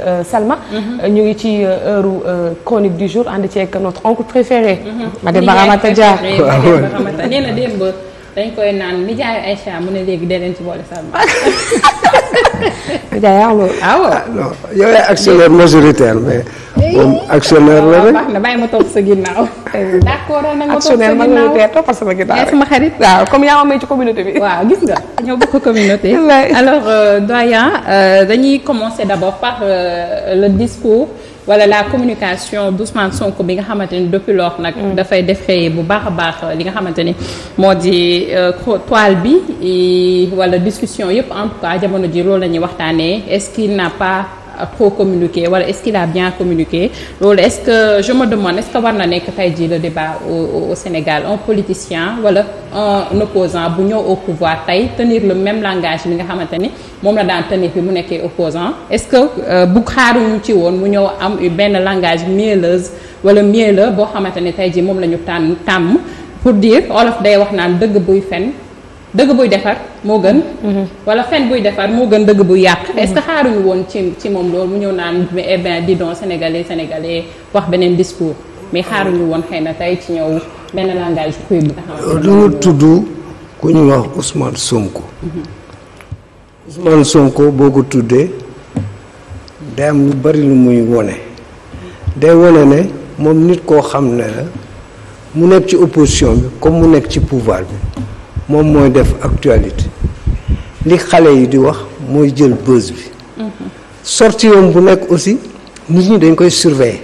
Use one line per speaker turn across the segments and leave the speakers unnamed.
Salma. ñu ngi ci heure chronique du jour ànd ceeg notre oncle préféré. Mademba Ramata Dia.
nee na démb dañ koy naan nijaayu Aïcha mu ne léegi dee leen ci boole Salma.
Nijaay yaa loolu.
non yow yaay actionnaire majoritaire mais moom actionnaire la rek.
baax na bàyyi ma toog sa ginnaaw. d'accord nag ma toog sa
actionnaire
ginnaaw
majoritaire toppal sama ginnaaw rek.
sama xarit.
waaw comme yaa ma may ci communauté bi.
waaw gis nga ñoo bokk communauté. alors doyen dañuy commencer d'abord par le discours wala la communication d'Ousmane Sonko bi nga xamante ni depuis lors nag. dafay defee bu baax a baax li nga xamante ni moo di toile bi wala discussion yëpp en tout cas jamono ji loolu la ñuy waxtaanee est-ce qu'il n'a pas trop communiqué wala est-ce qu'il a bien communiqué loolu est-ce que je me demande est-ce que war na nekk tey jii le débat au Sénégal un politicien wala un opposant bu ñëw au pouvoir tey tenir le même langage bi nga xamante ni moom la daan tenir bi mu nekkee opposant est-ce que bu xaaruñu ci woon mu ñëw am benn langage mielleuse wala mielleux boo xamante ni tey jii moom la ñu tàmm pour dire olof day wax naan dëgg buy fen dëgg buy defar moo gën. wala fen buy defar moo gën dëgg buy yàq. est-ce que xaaruñu woon ci moom loolu mu ñëw naan eh bien dis donc sénégalais wax beneen discours mais xaaruñu woon xëy na tey ci ñëw benn langage kuy bi nga xamante
ne. dama tudd ku ñu wax Ousmane Sonko. Ousmane Sonko boo ko tuddee day am lu bari lu muy wone day wone ne moom nit koo xam ne la mu nekk ci opposition bi comme mu nekk ci pouvoir bi. moom mooy def actualité li xale yi di wax mooy jël buzz bi sorti yoon bu nekk aussi nit ñi dañ koy surveiller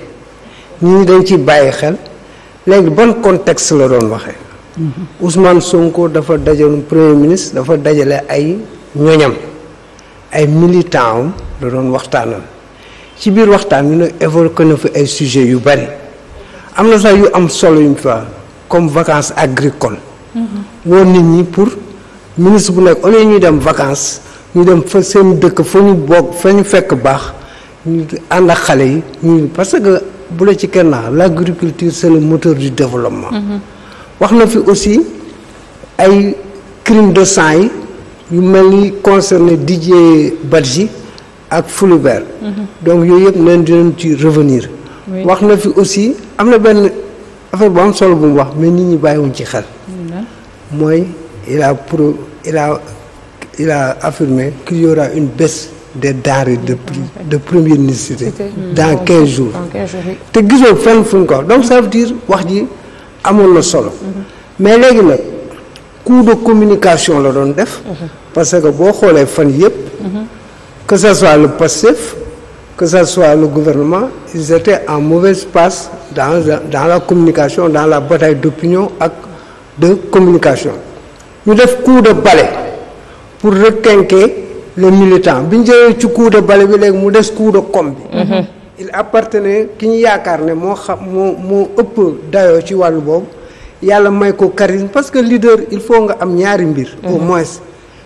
nit ñi dañ ciy bàyyi xel léegi ban contexte la doon waxee Ousmane Sonko dafa dajaloon premier ministre dafa dajale ay ñoñam ay militants am la doon waxtaanal ci biir waxtaan ñu ne évoqué na fi ay sujets yu bari am na sax yu am solo yu mu fa comme vacances agricoles woon nit ñi pour ministre bu nekk au lieu ñuy dem vacances ñu dem fa seen dëkk fa ñu bokk fa ñu fekk baax ñu ànd ak xale yi ñu parce que bu la ci kenn naa l'agriculture c'est le moteur du développement. wax na fi aussi ay crimes de sang yi yu mel ni concerné Didier Badji ak Fulbert. donc yooyu yëpp nañ dinañ ci revenir. wax na fi aussi am na benn affaire bu am solo bu mu wax mais nit ñi bàyyiwuñ ci xel. mooy il a affirmé qu'il y aura une baisse des denrées de première nécessité dans 15 jours te gisoo fenn fu ñu ko wax donc ça veut dire wax ji amoon na solo mais léegi nag coup de communication la doon def parce que boo xoolee fan yëpp que ça soit le PASTEF que ça soit le gouvernement ils étaient en mauvaise passe dans la communication dans la bataille d'opinion ak de communication ñu def coup de balai pour requinquer les militants bi ñu jëlee ci coup de balai bi léegi mu des coup de com bi il appartenait ki ñu yaakaar ne moo ëpp dayoo ci wàllu boobu yàlla may ko charisme parce que leader il faut nga am ñaari mbir au moins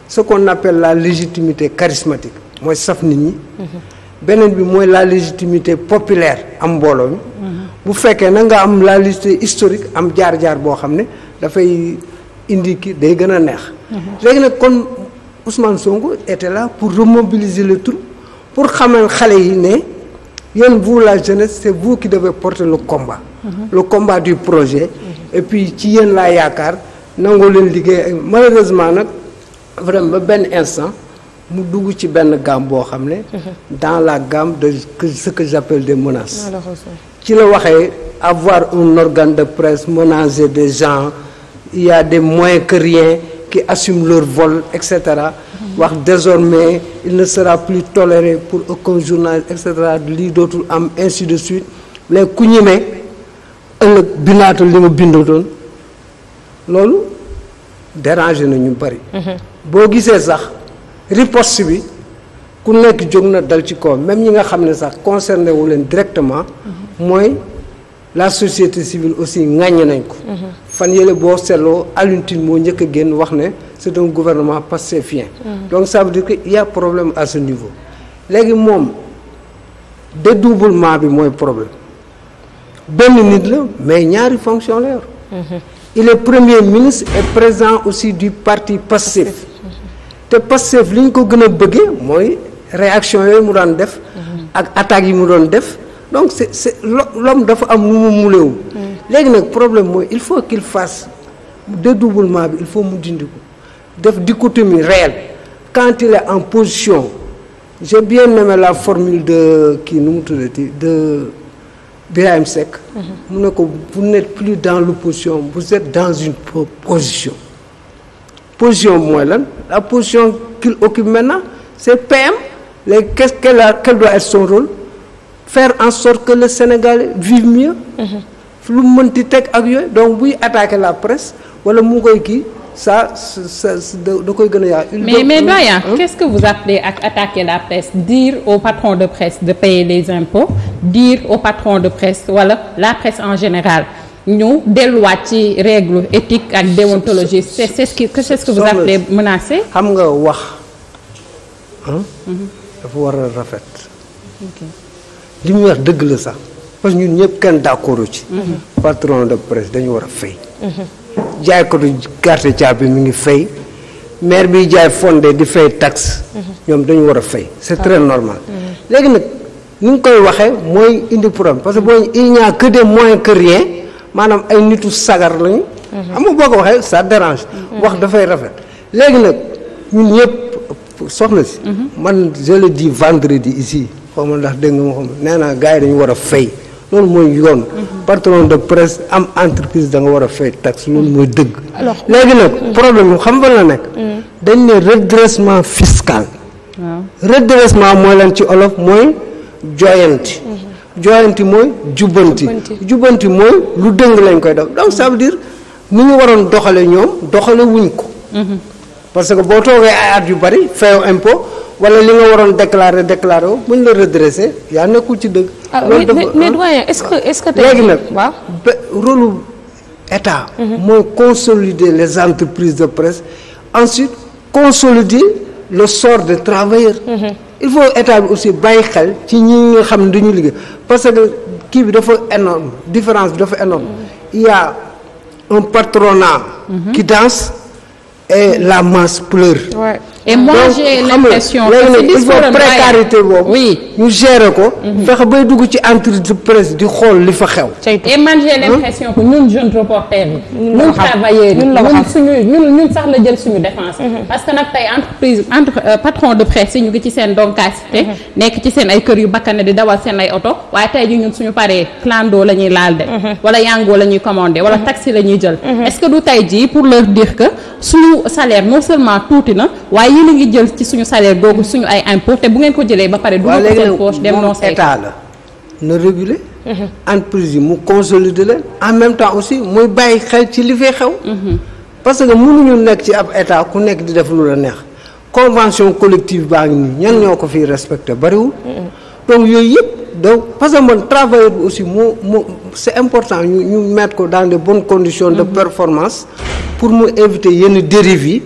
ce qu'on appelle la légitimité charismatique mooy saf nit ñi beneen bi mooy la légitimité populaire am mbooloo mi bu fekkee na nga am la légitimité historique am jaar-jaar boo xam ne dafay indi ki day gën a neex léegi nag kon Ousmane Sonko était là pour remobiliser le troupe pour xamal xale yi ne yéen vous la jeunesse c'est vous qui devez porter le combat du projet et puis ci yéen laa yaakaar nangoo leen liggéey malheureusement nag vraiment ba benn instant mu dugg ci benn gamme boo xam ne dans la gamme de ce que j'appelle des menaces ci la waxee avoir un organe de presse menacer des gens il y a des moyens que rien qui assument leur vol etc wax désormais il ne sera plus toléré pour aucun journaliste etc lii dootul am ainsi de suite mais ku ñemee ëllëg bindaatal li ma bindoon loolu dérangé na ñu bari boo gisee sax riposte bi ku nekk jóg na dal ci kaw même ñi nga xam ne sax concerné wu leen directement mooy la société civile aussi ŋàññ nañ ko fan yële boo seetloo Alioune Tine moo njëkk a génn wax ne c'est un gouvernement pastefien donc ça veut dire que il y a problème à ce niveau léegi moom dédoublement bi mooy problème benn nit la mais ñaari fonction la yor il est premier ministre et président aussi du parti Pastef te Pastef li ñu ko gën a bëggee mooy réaction yooyu mu daan def ak attaques yi mu doon def donc c'est l'homme dafa am nu mu mulewu léegi nag problème mooy il faut qu'il fasse dédoublement bi il faut mu dindi ko def dichotomie réelle quand il est en position j'ai bien aimé la formule de kii nu mu tuddati de Birahim Seck mu ne ko vous n'êtes plus dans l'opposition vous êtes dans une position mooy lan la position qu'il occupe maintenant c'est PM léegi quel doit être son rôle faire en sorte que le Sénégalais vive mieux lu mu mënti teg ak yooyu donc buy attaquer la presse wala mu koy kii ça da koy gën a yaa
mais doyen qu'est-ce que vous appelez ak attaquer la presse dire au patron de presse de payer les impôts dire au patron de presse wala la presse en général ñu delluwaat ci règle éthique ak déontologie c'est ce que vous appelez menacer.
xam nga wax dafa war a rafet. li muy wax dëgg la sax parce que ñun ñëpp kenn d'accord ci. patron de presse dañu war a fay. jaay ko du carte caabi mi ngi fay maire bi jaay fondé di fay taxe. ñoom dañu war a fay c'est très normal. léegi nag ni nga koy waxee mooy indi problème parce que boo il n'y a que des moyens que rien maanaam ay nitu sagar lañu. xam nga boo ko waxee ça dérange. wax dafay rafet léegi nag ñun ñëpp soxna si. man je le dis vendredi ici xaw ma ndax dégg nga ma xam nee naa gars yi dañu war a fay loolu mooy yoon. patron de presse am entreprise da nga war a fay taxe loolu mooy dëgg. léegi nag problème xam nga la nekk. dañ ne redressement fiscal. redressement mooy lan ci olof mooy jooyanti. jooyanti mooy jubbanti mooy lu dëng lañ koy def donc ça veut dire ni ñu waroon doxale ñoom doxale wuñ ko. parce que boo toogee ay at yu bari fayoo impôt wala li nga waroon déclarer wu buñ la redresser yaa nekkul ci dëgg.
loolu dafa mais doyen est-ce que tey
léegi nag rôle état. mooy consolider les entreprises de presse ensuite consolider le sort des travailleurs. il faut état bi aussi bàyyi xel ci ñi nga xam ne dañu liggéey parce que kii bi dafa énorme différence bi dafa énorme il y a un patronat qui danse et la masse pleure.
Ouais. Et moi j'ai l'impression que
il faut précarité boobu. ñu gérer ko. fexe bay dugg ci entreprise de presse di xool li fa xew.
et man j'ai l'impression que ñun jeunes reporters yi. ñun travailleurs yi ñun sax la jël suñu défense. parce que nag tey patron de presse yi ñu ngi ci seen doncacité. nekk ci seen ay kër yu bakkane di dawal seen ay oto waaye tey ji ñun suñu paree clando la ñuy laal de. wala yango la ñuy commandé wala taxi la ñuy jël. est-ce que du tey jii pour leur dire que suñu salaire non seulement tuuti na waaye yéen a ngi jël ci suñu salaire googu suñu ay impôt te bu ngeen ko jëlee ba pare du ko seen poche dem non say
état la na réguler entreprise yi mu consolider leen en même temps aussi muy bàyyi xel ci li fay xew parce que mënuñu nekk ci ab état ku nekk di def lu la neex convention collective baa ngi nii ñan ñoo ko fiy respecté bariwul donc yooyu yëpp donc parce que man travailleur bi aussi moo c'est important ñu mettre ko dans de bonnes conditions de performance pour mu éviter yenn dérives yi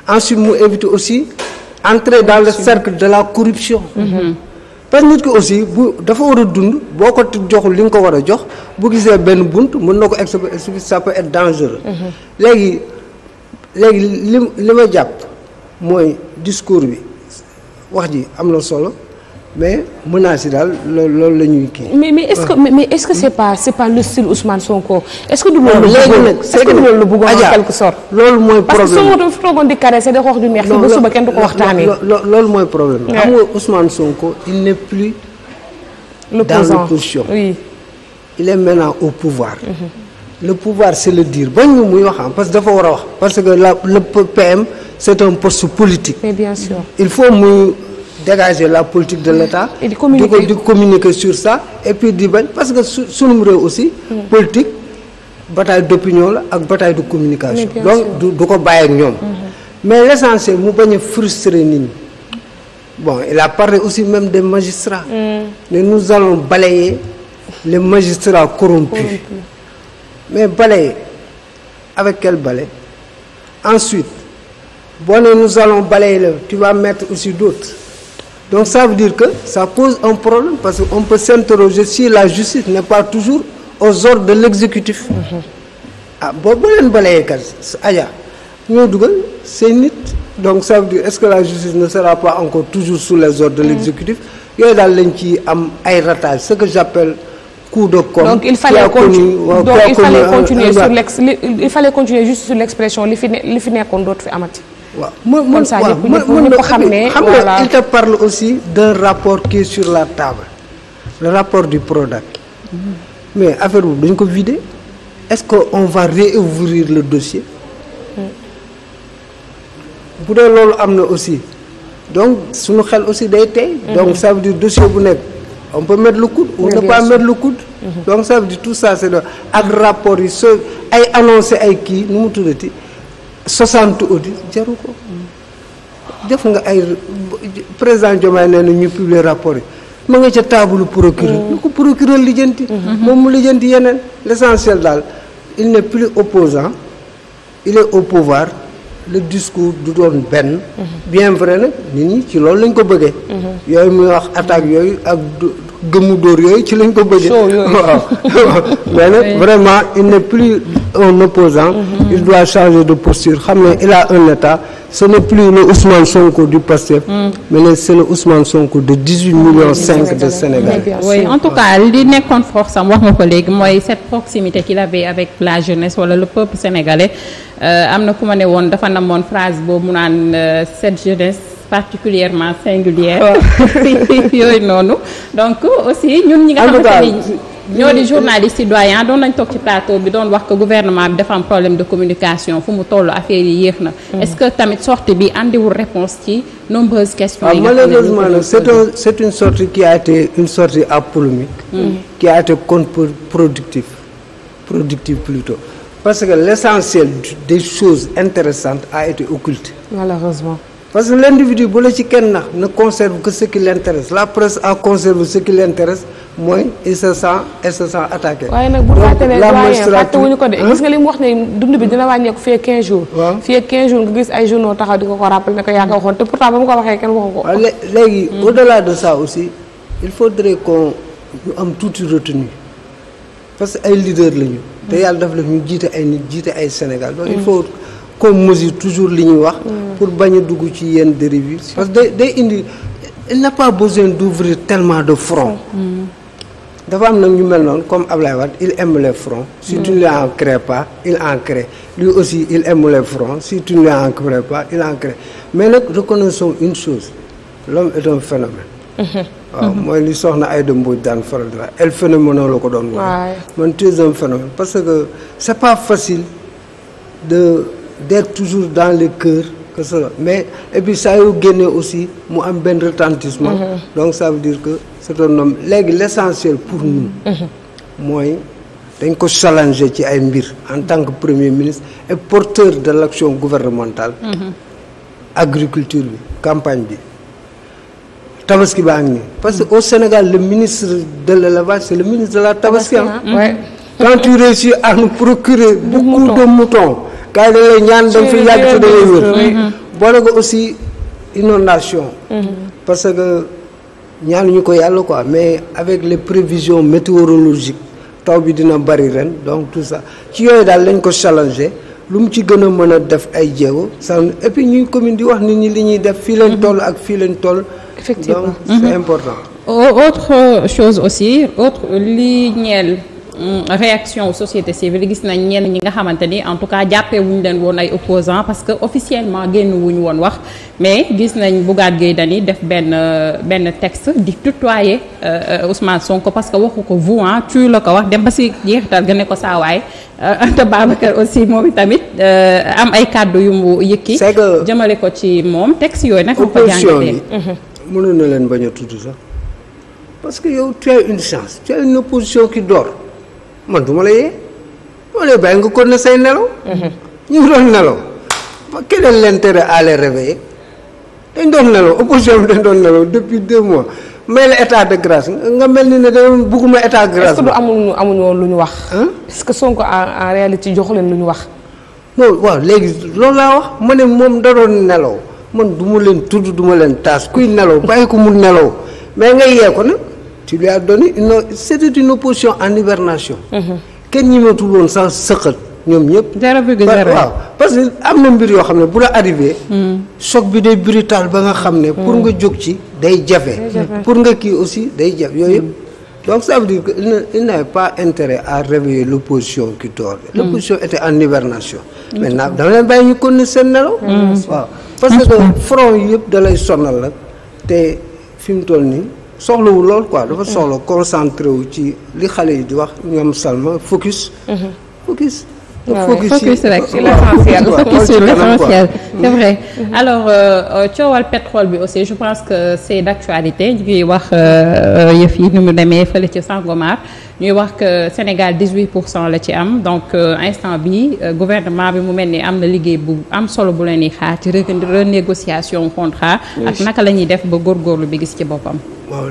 ensuite mu éviter aussi entrer dans le cercle de la corruption. parce que nit ki aussi bu dafa war a dund boo ko joxul li nga ko war a jox bu gisee benn bunt mën na ko exploiter ça peut être dangereux. léegi li ma jàpp mooy discours bi wax ji am na solo mais menaces yi daal loolu la ñuy kii.
mais est-ce que c'est pas le style Ousmane Sonko est-ce que du loolu. léegi nag est-ce que du loolu la bëggoon en quelque sorte.
loolu mooy problème
parce que Sonko fi toogoon di caresser da wax du neex. ba suba kenn du ko waxtaanee.
loolu mooy problème xam nga Ousmane Sonko il n'est plus. dans l'opposition.
Oui.
il est maintenant au pouvoir. le pouvoir c'est le dire bañ ñu muy wax parce que dafa war a wax parce que le PM c'est un poste politique.
mais bien sûr.
il faut muy dégager la politique de l'État.
et di
communiquer sur ça et puis di bañ parce que sunum réew aussi. politique bataille d'opinion la ak bataille de communication. donc du ko bàyyi ak ñoom. mais l'essentiel mu bañ a frustrer nit ñi bon il a parlé aussi même des magistrats. mais nous allons balayer les magistrats corrompus. mais balayer avec quel balai ensuite boo nee nous allons balayer là tu vas mettre aussi d'autres donc ça veut dire que ça pose un problème parce que on peut s'interroger si la justice n'est pas toujours aux ordres de l'exécutif. boo leen balayer kat aja ñoo dugal c'est nit donc ça veut dire est-ce que la justice ne sera pas encore toujours sous les ordres de l'exécutif yooyu daal lañ ci am ay ratage ce que j'appelle coup de com'.
Donc il fallait continuer juste sur l'expression li fi nekkoon dootu fi amati.
waaw
comme ça ñëpp xam ne
xam nga il te parle aussi d'un rapport qui est sur la table le rapport du Prodac. Mais affaire boobu dañ ko vider est-ce que on va réouvrir le dossier. bu dee loolu am na aussi donc suñu xel aussi day tey. donc ça veut dire dossier bu nekk on peut mettre le coude ou ne pas mettre le coude. donc ça veut dire tout ça c'est ak rapport yi so ay annoncé ay kii nu mu tuddati 60 audits jaru ko. def nga ay président Diomaye nee na ñu publier rapport yi ma nga ca table procureur. lu ko procureur lijjanti. moom mu lijjanti yeneen l'essentiel daal il n'est plus opposant il est au pouvoir. Le discours du doon benn. bien vrai nag nit ñi ci loolu lañ ko bëggee. yooyu muy wax attaque yooyu ak gëmu dóor yooyu ci lañ ko bëggee. waaw mais nag vraiment il n'est plus un opposant il doit changer de posture xam ne il a un état ce n'est plus le Ousmane Sonko du Pastef. mais c'est le Ousmane Sonko de 18 millions 5 de Sénégal.
oui en tout cas li nekkoon force am wax nga ko léegi mooy cette proximité qu'il avait avec la jeunesse wala le peuple sénégalais. am na ku ma ne woon dafa namoon phrase boobu mu naan cette jeunesse particulièrement singulière yooyu noonu donc aussi ñun ñi nga xamante ni ñoo di journaliste citoyen doon nañ toog ci plateau bi doon wax que gouvernement bi dafa am problème de communication fu mu toll affaire yi yéex na est-ce que tamit sortie bi andiwul réponse ci nombreuses questions yi
malheureusement c'est une sortie qui a été une sortie à polémique qui a été contre-productive plutôt parce que l'essentiel des choses intéressantes a été occulté.
Malheureusement.
Parce que l'individu bu la ci kenn nax ne conserve que ce qui l'intéresse la presse a conservé ce qui l'intéresse mooy il se sent attaqué.
waaye nag bu fàttalee doyen fàttewuñu ko de gis nga li mu wax ne dund bi dina wàññeeku fii ak 15 jours. waaw fii ak 15 jours nga gis ay journaux taxaw di ko rappelé ne ko yaa ko waxoon te pourtant ba mu ko waxee kenn waxu ko.
waaw léegi au-delà de ça aussi il faudrait qu'on ñu am tuuti retenue parce que ay leaders lañu. te yàlla daf la ñu jiite ay nit jiite ay Sénégal donc il faut qu'on mesure toujours li ñuy wax pour bañ a dugg ci yenn dérives yi parce que day indi il n'a pas besoin d'ouvrir tellement de fronts dafa am nag ñu mel noonu comme Ablaye Wade il aime les fronts si tu ne les en crées pas il en crée lui aussi il aime les fronts si tu ne les en crées pas il en crée mais nag reconnaissons une chose l'homme est un phénomène waaw mooy li soxna Aïda Mbodj daan faral di wax el phénomène la ko doon wax man tu es un phénomène parce que c'est pas facile d'être toujours dans les cœurs que ça mais et puis saa yoo génnee aussi mu am benn retentissement donc ça veut dire que c'est un homme léegi l'essentiel pour nous mooy dañ ko challenger ci ay mbir en tant que premier ministre et porteur de l'action gouvernementale agriculture bi campagne bi tabaski baa ngi nii parce que au Sénégal le ministre de l'élevage c'est le ministre de la tabaski quand tu réussis à nous procurer beaucoup de moutons gars yi dañ lay ñaan dañ fi yàgg te dangay wër boole ko aussi inondation parce que ñaanuñu ko yàlla quoi mais avec les prévisions météorologiques taw bi dina bari ren donc tout ça ci yooyu daal lañ ko challenger lu mu ci gën a mën a def ay jéego ça et puis ñuy commune di wax nit ñi li ñuy def fii lañ toll ak fii lañ toll effectivement donc c'est important.
Autre chose aussi li ñeel réaction société civile gis nañ ñenn ñi nga xamante ni en tout cas jàppee wuñu leen woon ay opposants parce que officiellement génn wuñu woon wax mais gis nañ Bougane Gueye Dany def benn texte di tutoyer Ousmane Sonko parce que waxu ko vous tu la ko wax dem ba si jeexital ga ne ko saawaay Anta Babacar aussi moom tamit am ay kàddu yu mu yëkki jëmale ko ci moom texte yooyu nag ko jàngatee
mënoon na leen bañ a tudd sax parce que yow tu as une chance tu as une opposition qui dort man du ma la yee dama lay bàyyi nga kon ne say nelaw ñu ngi doon nelaw quel est l'intérêt à les réveiller dañ doon nelaw opposition bi dañ doon nelaw depuis 2 mois may la état de grâce nga mel ni ne da bëgguma état de grâce.
est-ce que du amuñu woon lu ñu wax. est-ce que Sonko en réalité joxu leen lu ñu wax.
non waaw léegi loolu laa wax ma ne moom da doon nelaw man du ma leen tudd du ma leen taas kuy nelaw bàyyi ko mu nelaw mais nga yee ko nag tu lui as donné c'était une opposition en hibernation. kenn ñi matul woon sax sëqat ñoom ñëpp.
0,0
waaw parce que am na mbir yoo xam ne bu la arrivé. choc bi day brutal ba nga xam ne. pour nga jóg ci day jafe. pour nga kii aussi day jafe yooyu yëpp. donc ça veut dire que il n'avait pas intérêt à réveiller l'opposition qui dort. L'opposition était en hibernation. maintenant dama leen bàyyi ñu continuer seen nelaw. waaw parce que front yi yëpp da lay sonal la te fi mu toll nii soxlawul lool quoi dafa soxla concentré wu ci li xale yi di wax ñoom Salma focus. focus
rek sur l'essentiel focus sur l'essentiel c'est vrai alors coowal pétrole bi aussi je pense que c'est d'actualité ñu ngi wax yëf yi ni mu demee fële ci Sangomar ñuy wax que Sénégal 18% la ci am donc instant bi gouvernement bi mu mel ni am na liggéey bu am solo bu leen di xaar ci renégociation contrat ak naka la ñuy def ba góorgóorlu bi gis ci boppam.
waaw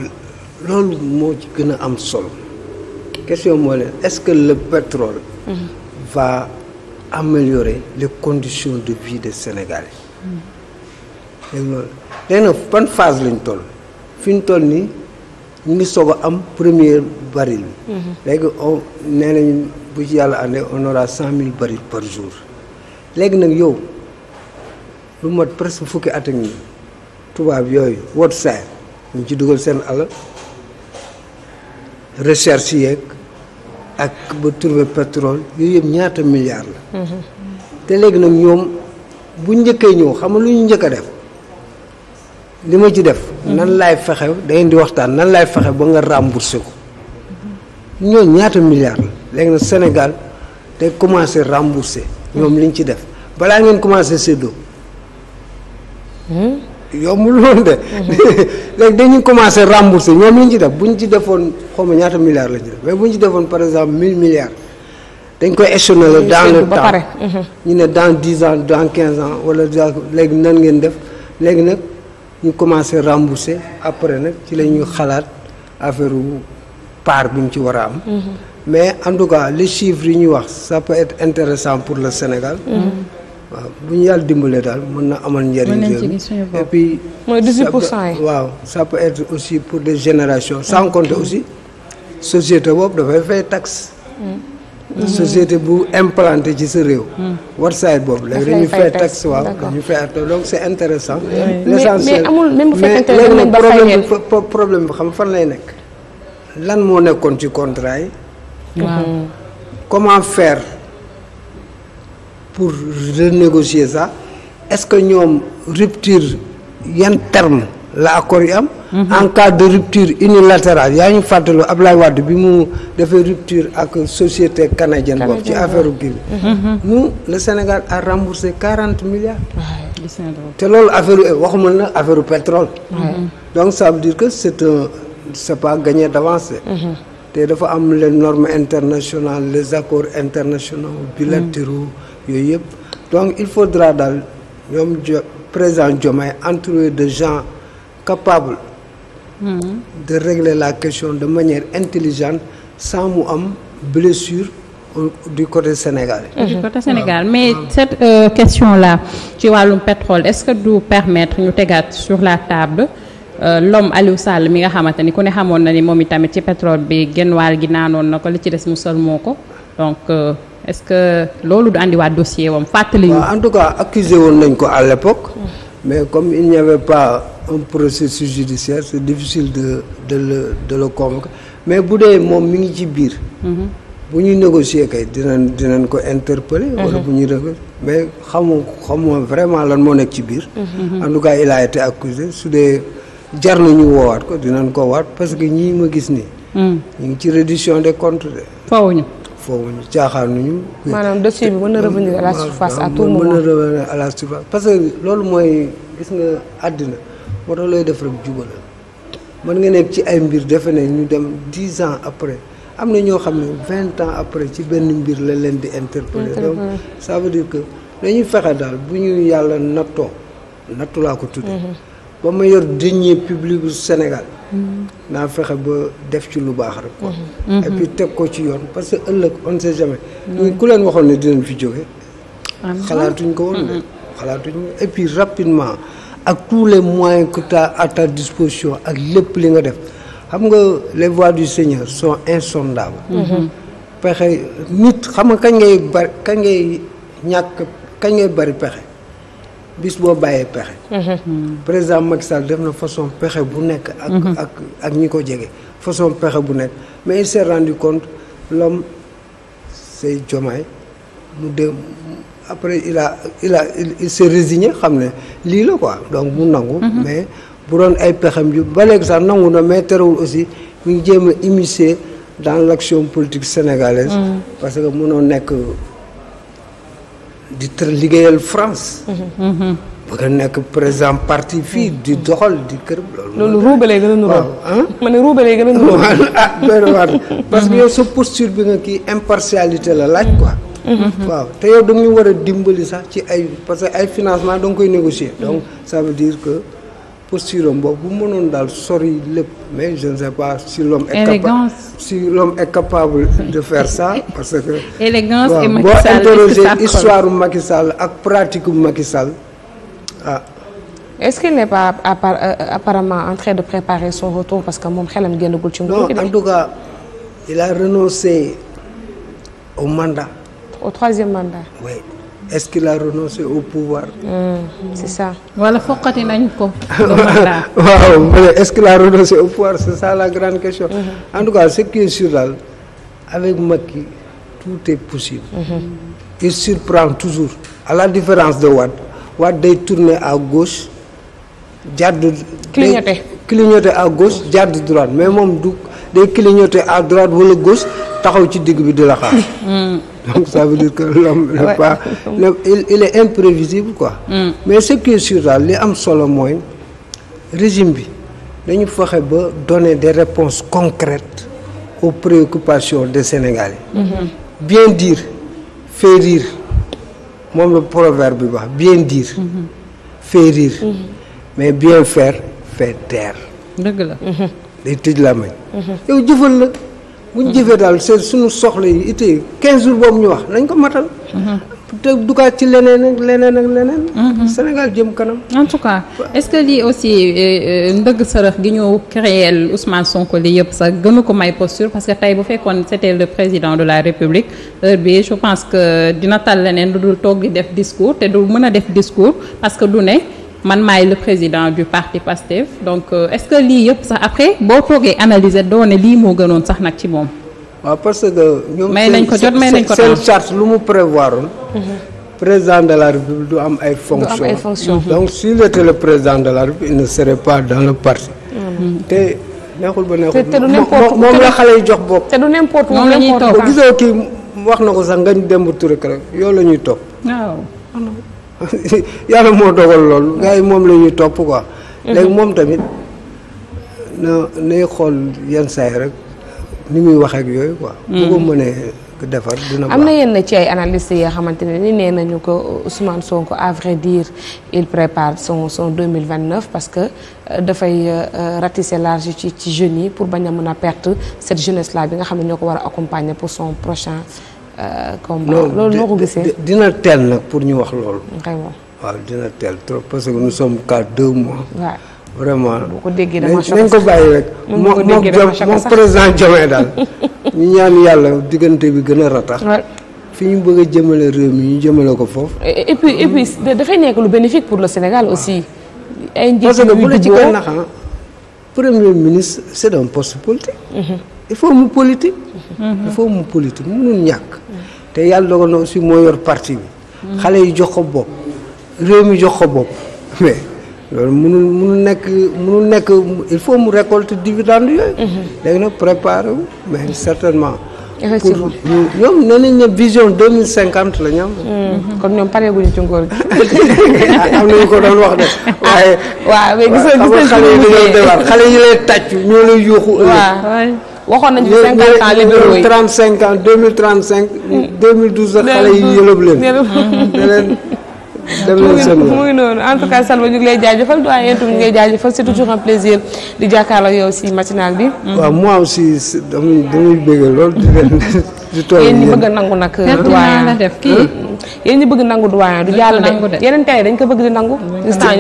loolu moo ci gën a am solo question moo leen est-ce que le pétrole va améliorer les conditions de vie des Sénégalais. léegi loolu léegi nag ban phase lañ toll fi ñu toll nii ñu ngi soog a am premier baril bi. léegi on nee nañ bu ci yàlla àndee on aura 100,000 barils par jour léegi nag yow lu mat presque fukki at ak nii tubaab yooyu wot saa ñu ci dugal seen alal recherche yeeg. ak ba trouver pétrole yooyu yëpp ñaata milliards la. te léegi nag ñoom bu njëkkee ñëw xam nga lu ñu njëkk a def li ma ci def. nan laay fexe da ngeen di waxtaan nan laay fexe ba nga rembourser ko ñooñu ñaata milliards la léegi nag Sénégal day commencer rembourser ñoom liñ ci def balaa ngeen commencer séddoo. yombul loolu de. léegi dañuy commencer rembourser ñoom liñ ci def buñ ci defoon xaw ma ñaata milliards lañ ci def mais buñ ci defoon par exemple 1000 milliards dañ koy échelonner dans le temps ñu ne dans 10 ans dans 15 ans wala léegi nan ngeen def léegi nag ñu commencer rembourser après nag ci la ñuy xalaat affaire part bi mu ci war a am. mais en tout cas les chiffres yi ñuy wax ça peut être intéressant pour le Sénégal. waaw bu ñu yàlla dimbalee daal mën na amal njëriñ et puis
mooy 18% yi
waaw ça peut être aussi pour des générations sans compter aussi société boobu dafay fay taxe société bu implanté ci sa réew website boobu léegi dañuy fay taxe waaw dañuy fay donc c'est intéressant l'essentiel
mais amul même bu fekkente ne
mais
nañ ba fay
problème bi xam fan lay nekk lan moo nekkoon ci contrat yi comment faire pour renégocier ça est-ce que ñoom rupture yan terme la accord yi am en cas de rupture unilatérale yaa ñu fàttalu Ablaye Wade bi mu defee rupture ak société canadienne boobu ci affaire kii bi nous le Sénégal a remboursé 40 milliards te loolu affaire waxuma na affaire pétrole donc ça veut dire que c'est pas gagné d'avance te dafa am les normes internationales les accords internationaux bilatéraux yooyu yëpp donc il faudra daal ñoom président Diomaye entouré de gens capables de régler la question de manière intelligente sans mu am blessure du côté sénégalais.
Du côté Sénégal mais cette question-là ci wàllum pétrole est-ce que du permettre ñu tegaat sur la table l'homme Aliou Sall mi nga xamante ni ku ne xamoon na ni moom itamit ci pétrole bi genn wàll gi naanoon na ko li ci des mu sol moo ko donc est-ce que loolu du andiwaat dossier wam fàttali ñu.
en tout cas accusé woon nañ ko à l'époque mais comme il n'y avait pas un processus judiciaire c'est difficile de le convoquer mais bu dee moom mi ngi ci biir. bu ñuy négocier kay dinañ ko interpeller. wala bu ñuy négocier mais xamoo vraiment lan moo nekk ci biir. en tout cas il a été accusé su dee jar na ñu woowaat ko dinañ ko waat parce que ñii ma gis nii. ñu ngi ci reddition des comptes de.
fawuñu
caaxaanuñu.
maanaam dossier bi mën na revenir à la surface à tout moment
mën na revenir à la surface parce que loolu mooy gis nga àddina moo tax looy def rek jubal mën nga nekk ci ay mbir defe ne ñu dem 10 ans après am na ñoo xam ne 20 ans après ci benn mbir la leen di interpeller donc ça veut dire que dañuy fexe daal bu ñu yàlla nattu laa ko tudde ba ma yor deniers publics bu Sénégal naa fexe ba def ci lu baax rek quoi et puis teg ko ci yoon parce que ëllëg on ne sait jamais ñu ku leen waxoon ne dinañ fi jóge xalaatuñ ko woon xalaatuñ ko et puis rapidement ak tous les moyens que tu as à ta disposition ak lépp li nga def xam nga les voies du Seigneur sont insondables pexe nit xam nga kañ ngay bari pexe bis boo bàyyee pexe. président Macky Sall def na façon pexe bu nekk. ak ñi ko jege façon pexe bu nekk mais il s'est rendu compte l'homme c'est Diomaye mu dem après il s'est résigné xam ne lii la quoi donc mu nangu. mais bu doon ay pexem yu ba léegi sax nangu na mais terewul aussi mu ngi jéem a immiscer dans l'action politique sénégalaise. parce que mënoo nekk. di liggéeyal France. bëgg a nekk président parti fii di doxal di kër.
loolu ruubalee gën a nuroo. ma ne ruubalee gën a nuroo.
parce que yow sa posture bi nga kii impartialité la laaj quoi. waaw te yow da nga ñu war a dimbali sax ci ay parce que ay financement da nga koy négocier. donc ça veut dire que posture am boobu bu mënoon daal sori lépp mais je ne sais pas si l'homme est capable de faire ça parce que.
élégance
et
Macky Sall
boo interroger histoire Macky Sall ak pratique Macky Sall ah.
est-ce qu'il n'est pas apparemment en train de préparer son retour parce que moom xelam génnagul ci nguur gi.
non en tout cas il a renoncé au mandat.
au 3e mandat.
oui. Est-ce qu'il a renoncé au pouvoir?
C'est ça.
Wala foqati nañ ko.
waaw est-ce qu'il a renoncé au pouvoir? C'est ça la grande question. En tout cas ce qui est sûr daal avec Macky tout est possible. Il surprend toujours à la différence de Wade day tourner à gauche jàdd. clignoter à gauche jàdd droite mais moom du day clignoter à droite wala gauche taxaw ci digg bi di la xaar. donc ça veut dire que l'homme n'est pas il est imprévisible quoi. mais ce qui est sûr daal li am solo mooy régime bi dañu fexe ba donner des réponses concrètes aux préoccupations des Sénégalais. bien dire fait rire moom la proverbe bi wax bien dire fait rire mais bien faire fait taire.
dëgg la.
day tëj la mañ. yow jëfal la. bu ñu jëfee daal c'est suñu soxla yi ittee 15 jours boobu ñu wax nañ ko matal. te dugaat ci leneen ak leneen. Sénégal jëm kanam.
en tout cas est-ce que lii aussi ndëgg sërëx gi ñu créer Ousmane Sonko li yëpp sax gënu ko may posture parce que tey bu fekkoon c'était le président de la République heure bi je pense que dina tal leneen lu dul toog di def discours te du mën a def discours parce que du ne. man maay le président du parti PASTEF donc est-ce que lii yëpp sax après boo toogee analyser doo ne lii moo gënoon sax nag ci moom.
waaw parce que. ñoom
may nañ ko jot may nañ ko
seen charte lu mu prévoiroon. président de la République du am ay fonctions. donc s'il était le président de la République il ne serait pas dans le parti. te neexul ba neexul.
te du n'importe
moom la xale yi jox bopp.
te du n'importe
moom la ñuy topp
gisoo kii wax na ko sax ngañ Demba Touré rek yow la ñuy topp.
waaw.
yàlla moo dogal loolu gars yi moom la ñuy topp quoi. léegi moom tamit nay xool yenn saa yi rek ni muy wax ak yooyu quoi. bu ko mënee defar dina baax.
am na yenn ci ay analystes yoo xamante ne ni nee nañu ko Ousmane Sonko à vrai dire il prépare son 2029 parce que dafay ratisser large ci jeunes yi pour bañ a mën a perdre cette jeunesse là bi nga xam ne ñoo ko war a accompagner pour son prochain. combat loolu noo ko gisee.
dina teel nag pour ñu wax loolu.
vraiment.
waaw dina teel trop parce que nous sommes qu'à 2 mois.
waaw
vraiment.
boo ko déggee dama choqué
nañ ko bàyyi rek. moom président Diomaye daal. ñu ñaan yàlla diggante bi gën a ratax. fi ñu bëgg a jëmale réew mi ñu jëmale ko foofu.
et puis dafay nekk lu bénéfique pour le Sénégal aussi. ay njiit
parce que bu la ci koy nax premier ministre c'est un poste politique. il faut mu politique. mënul ñàkk. te yàlla dogal na aussi moo yor parti bi. xale yi jox ko bopp. réew mi jox ko bopp mais loolu mënul nekk il faut mu récolter dividende yooyu. léegi nag préparer wu mais certainement.
effectivement
ñoom nee nañ ne vision 2050 la ñu am.
kon ñoom pareeguñu ci ngóor gi.
am nañu ko doon wax de. waaye
waaw mais gis nga
xale yi dañoo débar xale yi lay tàcc ñoo lay yuuxu ëllëg.
waaw waxoon nañu 50 ans libéraux yi
35 ans 2035. 2012 la xale yi yëlëb leen.
mu ngi noonu en tout cas Salma ñu ngi lay jaajëfal doyen ñu ngi lay jaajëfal c'est toujours un plaisir di jàkkaarloo yow si matinal bi.
waaw moi aussi damay bëgg lool di leen di toll
yéen ñi bëgg a nangu nag. doyen
la def kii.
yéen ñi bëgg nangu doyen du jàll de yeneen télé dañ ko bëgg di nangu. instant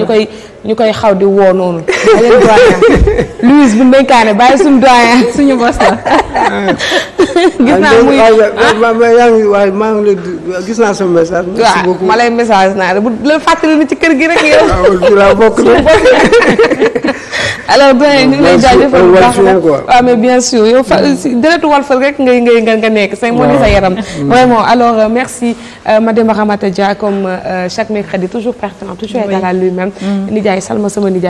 ñu koy xaw di woo noonu. yeneen doyen Louise bu ndeykaane bàyyi suñu doyen
suñu bos la.
gis naa muy
waaye maa ngi lay gis naa sama message. merci beaucoup
ma lay message naa la bu la fàttali ni ci kër gi rek yow.
waaw laa bokk na.
alors doyen ñu ngi lay jaajëfal bu baax waaw mais bien sûr yow si deretu Walfadjri rek nga nekk say moo di sa yaram. vraiment alors merci Mademba Ramata Dia comme chaque mercredi toujours pertinent toujours égal à lui-même. nijaay Salma sama nijaay.